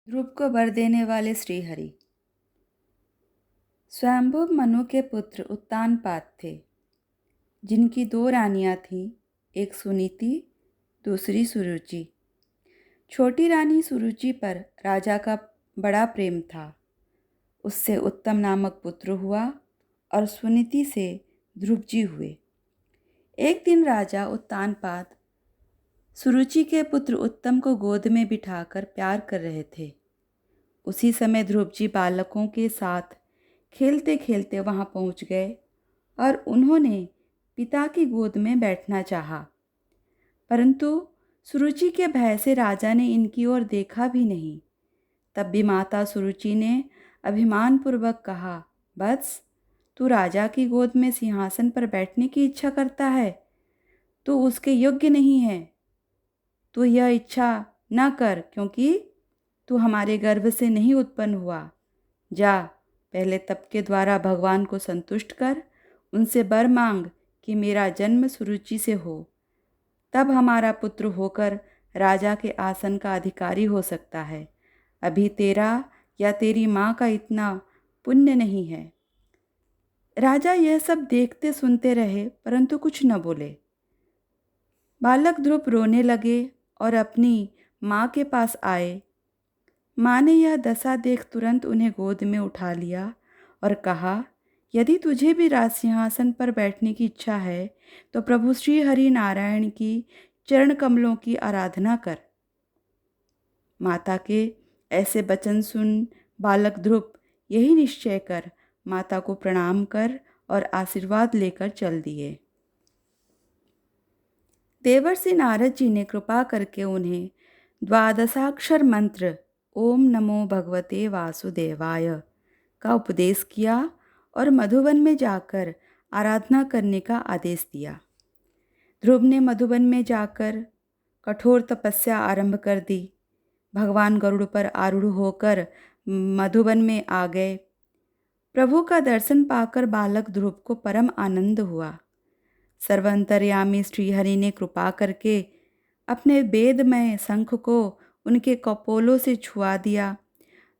ध्रुव को वर देने वाले श्रीहरि। स्वयंभुव मनु के पुत्र उत्तानपाद थे, जिनकी दो रानियां थीं, एक सुनीति, दूसरी सुरुचि। छोटी रानी सुरुचि पर राजा का बड़ा प्रेम था। उससे उत्तम नामक पुत्र हुआ और सुनीति से ध्रुव जी हुए। एक दिन राजा उत्तानपाद सुरुचि के पुत्र उत्तम को गोद में बिठाकर प्यार कर रहे थे। उसी समय ध्रुव जी बालकों के साथ खेलते खेलते वहां पहुंच गए और उन्होंने पिता की गोद में बैठना चाहा, परंतु सुरुचि के भय से राजा ने इनकी ओर देखा भी नहीं। तब भी माता सुरुचि ने अभिमानपूर्वक कहा, वत्स, तू राजा की गोद में सिंहासन पर बैठने की इच्छा करता है, तो उसके योग्य नहीं है। तू यह इच्छा न कर, क्योंकि तू हमारे गर्भ से नहीं उत्पन्न हुआ। जा, पहले तप के द्वारा भगवान को संतुष्ट कर उनसे वर मांग कि मेरा जन्म सुरुचि से हो, तब हमारा पुत्र होकर राजा के आसन का अधिकारी हो सकता है। अभी तेरा या तेरी माँ का इतना पुण्य नहीं है। राजा यह सब देखते सुनते रहे, परंतु कुछ न बोले। बालक ध्रुव रोने लगे और अपनी माँ के पास आए। माँ ने यह दशा देख तुरंत उन्हें गोद में उठा लिया और कहा, यदि तुझे भी राज सिंहासन पर बैठने की इच्छा है तो प्रभु श्री हरि नारायण की चरण कमलों की आराधना कर। माता के ऐसे वचन सुन बालक ध्रुव यही निश्चय कर माता को प्रणाम कर और आशीर्वाद लेकर चल दिए। देवर्षि नारद जी ने कृपा करके उन्हें द्वादशाक्षर मंत्र ओम नमो भगवते वासुदेवाय का उपदेश किया और मधुवन में जाकर आराधना करने का आदेश दिया। ध्रुव ने मधुवन में जाकर कठोर तपस्या आरंभ कर दी। भगवान गरुड़ पर आरूढ़ होकर मधुवन में आ गए। प्रभु का दर्शन पाकर बालक ध्रुव को परम आनंद हुआ। सर्वंतर्यामी श्रीहरि ने कृपा करके अपने वेदमय शंख को उनके कपोलों से छुआ दिया।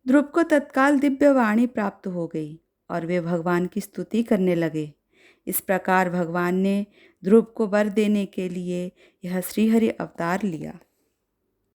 ध्रुव को तत्काल दिव्य वाणी प्राप्त हो गई और वे भगवान की स्तुति करने लगे। इस प्रकार भगवान ने ध्रुव को वर देने के लिए यह श्रीहरि अवतार लिया।